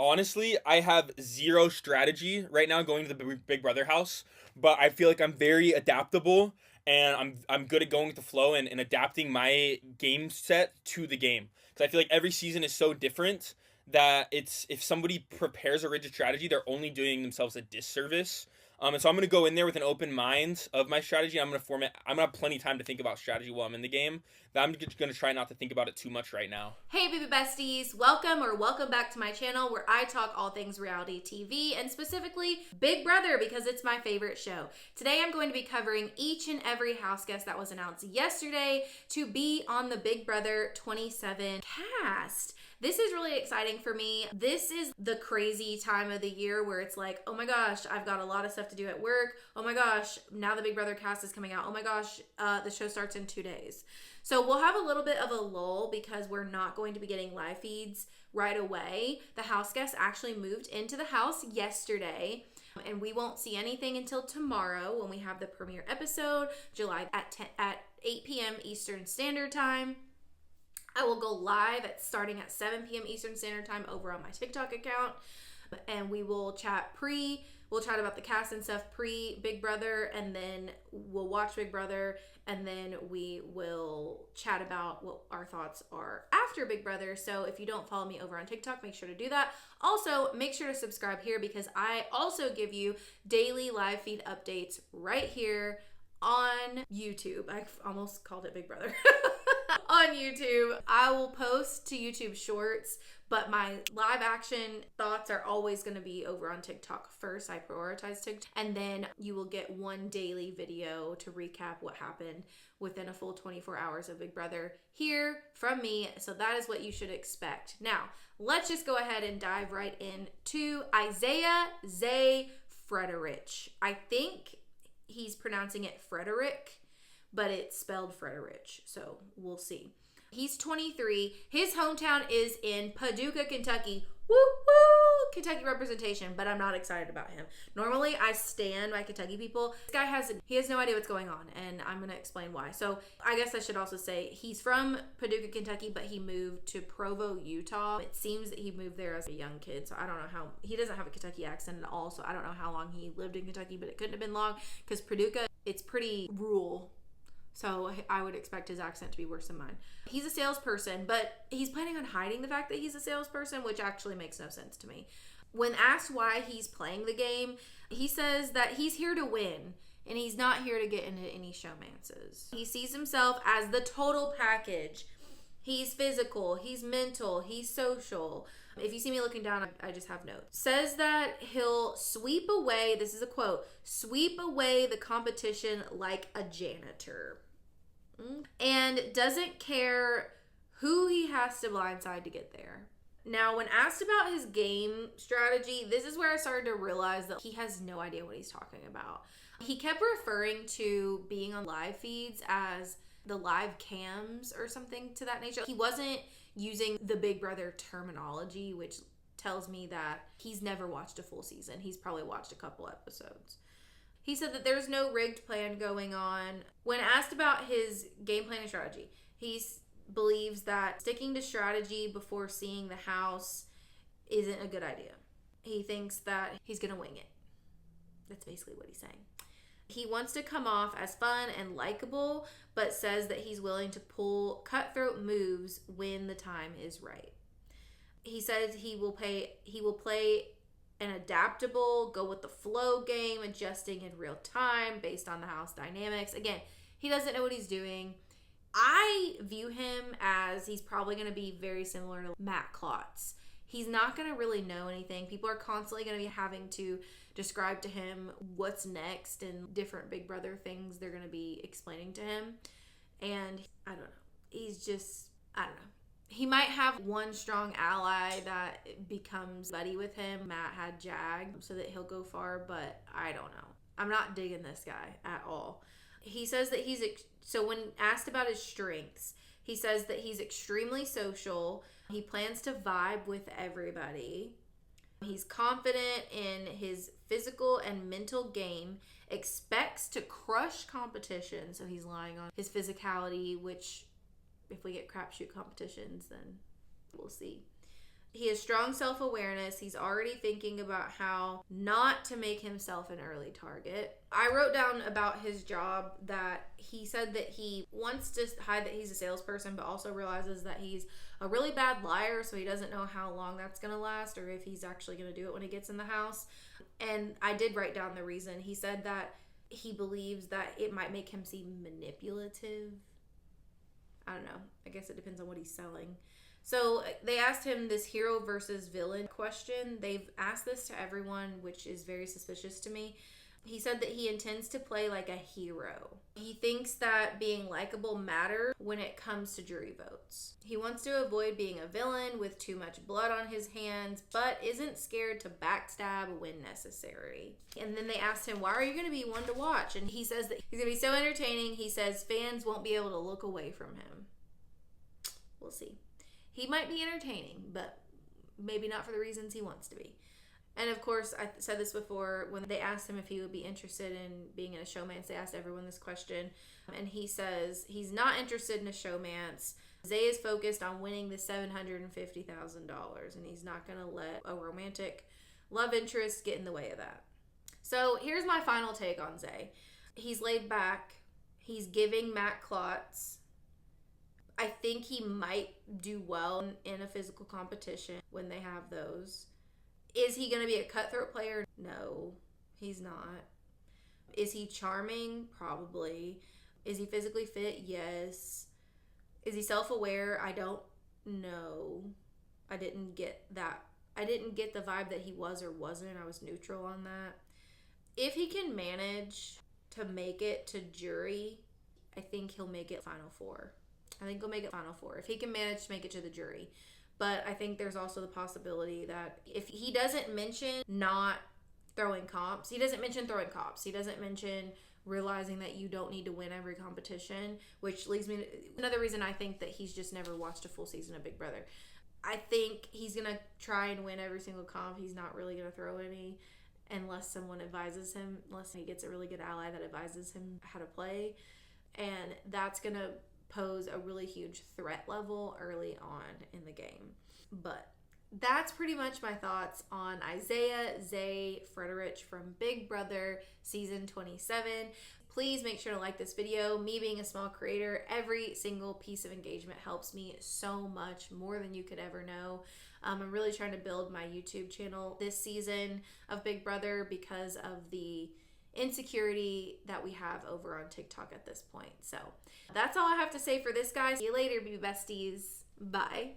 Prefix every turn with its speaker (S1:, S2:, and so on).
S1: Honestly, I have zero strategy right now going to the Big Brother house, but I feel like I'm very adaptable and I'm good at going with the flow and adapting my game set to the game. Because I feel like every season is so different that it's if somebody prepares a rigid strategy, they're only doing themselves a disservice. And so I'm gonna go in there with an open mind of my strategy. I'm gonna form it. I'm gonna have plenty of time to think about strategy while I'm in the game. But I'm just gonna try not to think about it too much right now.
S2: Hey BB besties, welcome back to my channel where I talk all things reality TV and specifically Big Brother because it's my favorite show. Today I'm going to be covering each and every house guest that was announced yesterday to be on the Big Brother 27 cast. This is really exciting for me. This is the crazy time of the year where it's like, oh my gosh, I've got a lot of stuff to do at work. Oh my gosh, now the Big Brother cast is coming out. Oh my gosh, the show starts in 2 days. So we'll have a little bit of a lull because we're not going to be getting live feeds right away. The house guests actually moved into the house yesterday, and we won't see anything until tomorrow when we have the premiere episode, July at 8 p.m. Eastern Standard Time. I will go live starting at 7 p.m. Eastern Standard Time over on my TikTok account, and we will we'll chat about the cast and stuff pre-Big Brother, and then we'll watch Big Brother, and then we will chat about what our thoughts are after Big Brother. So if you don't follow me over on TikTok, make sure to do that. Also, make sure to subscribe here because I also give you daily live feed updates right here on YouTube. I almost called it Big Brother. On YouTube. I will post to YouTube Shorts, but my live action thoughts are always going to be over on TikTok first. I prioritize TikTok, and then you will get one daily video to recap what happened within a full 24 hours of Big Brother here from me. So that is what you should expect. Now, let's just go ahead and dive right into Isaiah Zay Frederich. I think he's pronouncing it Frederick, but it's spelled Frederich, so we'll see. He's 23. His hometown is in Paducah, Kentucky. Woo woo! Kentucky representation, but I'm not excited about him. Normally, I stand by Kentucky people. This guy has no idea what's going on, and I'm going to explain why. So I guess I should also say he's from Paducah, Kentucky, but he moved to Provo, Utah. It seems that he moved there as a young kid, so I don't know how. He doesn't have a Kentucky accent at all, so I don't know how long he lived in Kentucky, but it couldn't have been long because Paducah, it's pretty rural. So I would expect his accent to be worse than mine. He's a salesperson, but he's planning on hiding the fact that he's a salesperson, which actually makes no sense to me. When asked why he's playing the game, he says that he's here to win, and he's not here to get into any showmances. He sees himself as the total package. He's physical, he's mental, he's social. If you see me looking down, I just have notes. Says that he'll sweep away, this is a quote, sweep away the competition like a janitor. And doesn't care who he has to blindside to get there. Now, when asked about his game strategy, this is where I started to realize that he has no idea what he's talking about. He kept referring to being on live feeds as the live cams or something to that nature. He wasn't using the Big Brother terminology, which tells me that he's never watched a full season. He's probably watched a couple episodes. He said that there's no rigged plan going on. When asked about his game plan and strategy, he believes that sticking to strategy before seeing the house isn't a good idea. He thinks that he's going to wing it. That's basically what he's saying. He wants to come off as fun and likable, but says that he's willing to pull cutthroat moves when the time is right. He says he will play an adaptable, go with the flow game, adjusting in real time based on the house dynamics. Again, he doesn't know what he's doing. I view him as he's probably going to be very similar to Matt Klotz. He's not going to really know anything. People are constantly going to be having to describe to him what's next and different Big Brother things they're going to be explaining to him. And I don't know. He's just, I don't know. He might have one strong ally that becomes buddy with him. Matt had Jag, so that he'll go far, but I don't know. I'm not digging this guy at all. He says that so when asked about his strengths, he says that he's extremely social. He plans to vibe with everybody. He's confident in his physical and mental game, expects to crush competition. So he's lying on his physicality, which if we get crapshoot competitions, then we'll see. He has strong self-awareness. He's already thinking about how not to make himself an early target. I wrote down about his job that he said that he wants to hide that he's a salesperson, but also realizes that he's a really bad liar, so he doesn't know how long that's going to last or if he's actually going to do it when he gets in the house. And I did write down the reason. He said that he believes that it might make him seem manipulative. I don't know. I guess it depends on what he's selling. So they asked him this hero versus villain question. They've asked this to everyone, which is very suspicious to me. He said that he intends to play like a hero. He thinks that being likable matters when it comes to jury votes. He wants to avoid being a villain with too much blood on his hands, but isn't scared to backstab when necessary. And then they asked him, why are you going to be one to watch? And he says that he's going to be so entertaining. He says fans won't be able to look away from him. We'll see. He might be entertaining, but maybe not for the reasons he wants to be. And of course, I said this before, when they asked him if he would be interested in being in a showmance, they asked everyone this question. And he says he's not interested in a showmance. Zay is focused on winning the $750,000, and he's not going to let a romantic love interest get in the way of that. So here's my final take on Zay. He's laid back. He's giving Matt clots. I think he might do well in a physical competition when they have those. Is he going to be a cutthroat player? No, he's not. Is he charming? Probably. Is he physically fit? Yes. Is he self-aware? I don't know. I didn't get that. I didn't get the vibe that he was or wasn't. I was neutral on that. If he can manage to make it to jury, I think he'll make it Final Four. I think he'll make it Final Four if he can manage to make it to the jury. But I think there's also the possibility that if he doesn't mention not throwing comps, he doesn't mention realizing that you don't need to win every competition, which leads me to another reason I think that he's just never watched a full season of Big Brother. I think he's going to try and win every single comp. He's not really going to throw any unless someone advises him, unless he gets a really good ally that advises him how to play. And that's going to pose a really huge threat level early on in the game. But that's pretty much my thoughts on Isaiah, Zay, Frederich from Big Brother Season 27. Please make sure to like this video. Me being a small creator, every single piece of engagement helps me so much, more than you could ever know. I'm really trying to build my YouTube channel this season of Big Brother because of the insecurity that we have over on TikTok at this point. So that's all I have to say for this, guys. See you later, BB besties. Bye.